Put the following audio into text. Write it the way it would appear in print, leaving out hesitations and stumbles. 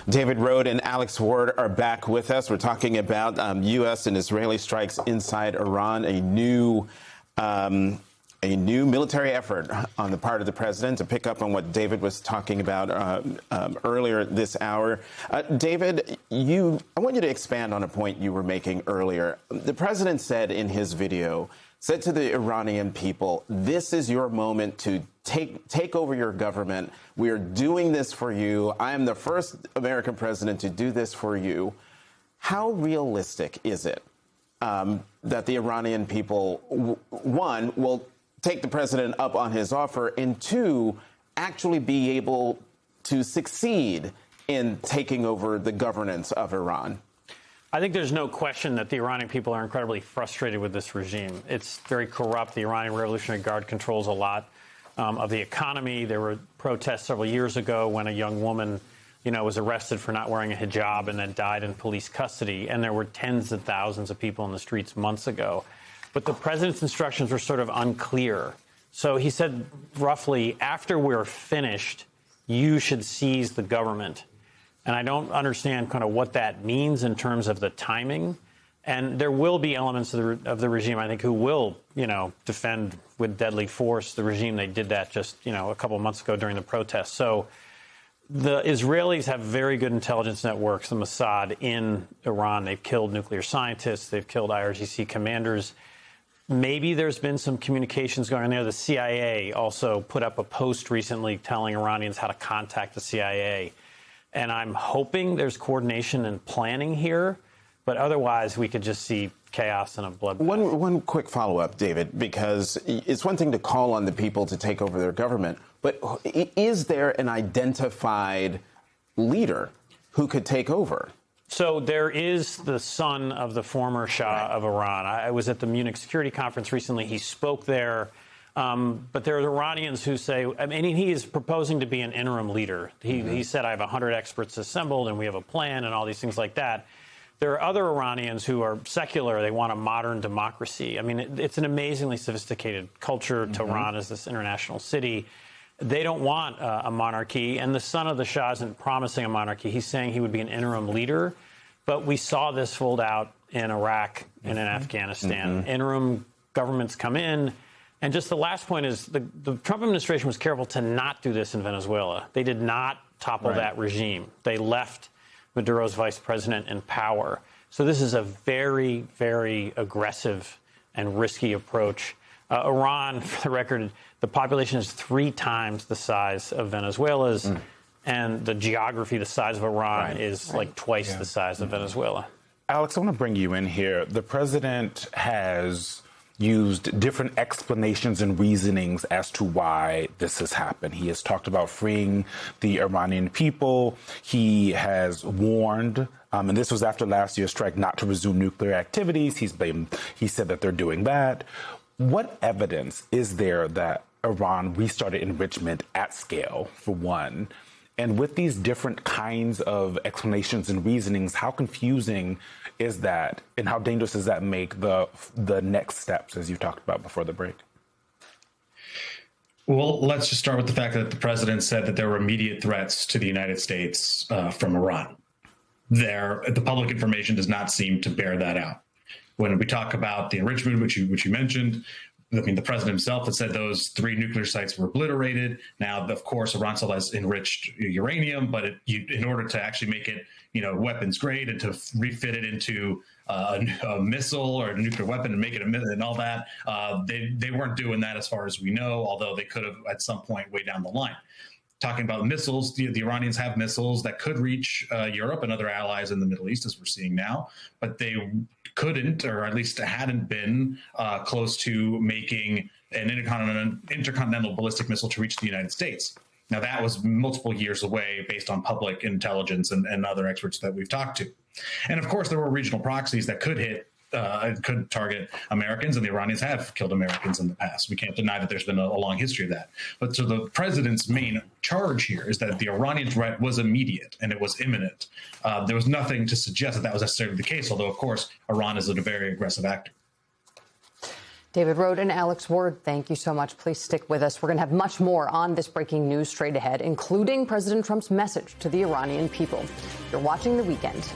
David Rohde and Alex Ward are back with us. We're talking about U.S. and Israeli strikes inside Iran, a new military effort on the part of the president, to pick up on what David was talking about earlier this hour. David, I want you to expand on a point you were making earlier. The president said in his video, said to the Iranian people, this is your moment to take over your government. We are doing this for you. I am the first American president to do this for you. How realistic is it that the Iranian people, one, will take the president up on his offer, and two, actually be able to succeed in taking over the governance of Iran? I think there's no question that the Iranian people are incredibly frustrated with this regime. It's very corrupt. The Iranian Revolutionary Guard controls a lot of the economy. There were protests several years ago when a young woman, was arrested for not wearing a hijab and then died in police custody. And there were tens of thousands of people in the streets months ago. But the president's instructions were sort of unclear. So he said, roughly, after we're finished, you should seize the government. And I don't understand kind of what that means in terms of the timing. And there will be elements of the regime, I think, who will, defend with deadly force the regime. They did that just, a couple of months ago during the protests. So the Israelis have very good intelligence networks, the Mossad, in Iran. They've killed nuclear scientists. They've killed IRGC commanders. Maybe there's been some communications going on there. The CIA also put up a post recently telling Iranians how to contact the CIA. And I'm hoping there's coordination and planning here. But otherwise, we could just see chaos and a bloodbath. One quick follow-up, David, because it's one thing to call on the people to take over their government, but is there an identified leader who could take over? So there is the son of the former Shah of Iran. I was at the Munich Security Conference recently. He spoke there. But there are Iranians who say, he is proposing to be an interim leader. He said, I have 100 experts assembled and we have a plan and all these things like that. There are other Iranians who are secular. They want a modern democracy. It's an amazingly sophisticated culture. Tehran is this international city. They don't want a monarchy. And the son of the Shah isn't promising a monarchy. He's saying he would be an interim leader. But we saw this fold out in Iraq and in Afghanistan. Interim governments come in. And just the last point is the Trump administration was careful to not do this in Venezuela. They did not topple that regime. They left Maduro's vice president in power. So this is a very, very aggressive and risky approach. Iran, for the record, the population is 3 times the size of Venezuela's, and the geography, the size of Iran, is like twice the size of Venezuela. Alex, I want to bring you in here. The president has used different explanations and reasonings as to why this has happened. He has talked about freeing the Iranian people. He has warned, and this was after last year's strike, not to resume nuclear activities. He said that they're doing that. What evidence is there that Iran restarted enrichment at scale, for one? And with these different kinds of explanations and reasonings, how confusing is that, and how dangerous does that make the next steps, as you talked about before the break? Well, let's just start with the fact that the president said that there were immediate threats to the United States from Iran. The public information does not seem to bear that out. When we talk about the enrichment, which you mentioned, the president himself had said those 3 nuclear sites were obliterated. Now, of course, Iran still has enriched uranium, but in order to actually make it, weapons grade and to refit it into a missile or a nuclear weapon and make it and all that, they weren't doing that as far as we know, although they could have at some point way down the line. Talking about missiles, the Iranians have missiles that could reach Europe and other allies in the Middle East, as we're seeing now, but they couldn't, or at least hadn't been close to making an intercontinental ballistic missile to reach the United States. Now, that was multiple years away based on public intelligence and other experts that we've talked to. And of course, there were regional proxies that could target Americans, and the Iranians have killed Americans in the past. We can't deny that there's been a long history of that. But so the president's main charge here is that the Iranian threat was immediate and it was imminent. There was nothing to suggest that was necessarily the case, although, of course, Iran is a very aggressive actor. David Rohde and Alex Ward, thank you so much. Please stick with us. We're going to have much more on this breaking news straight ahead, including President Trump's message to the Iranian people. You're watching The Weekend.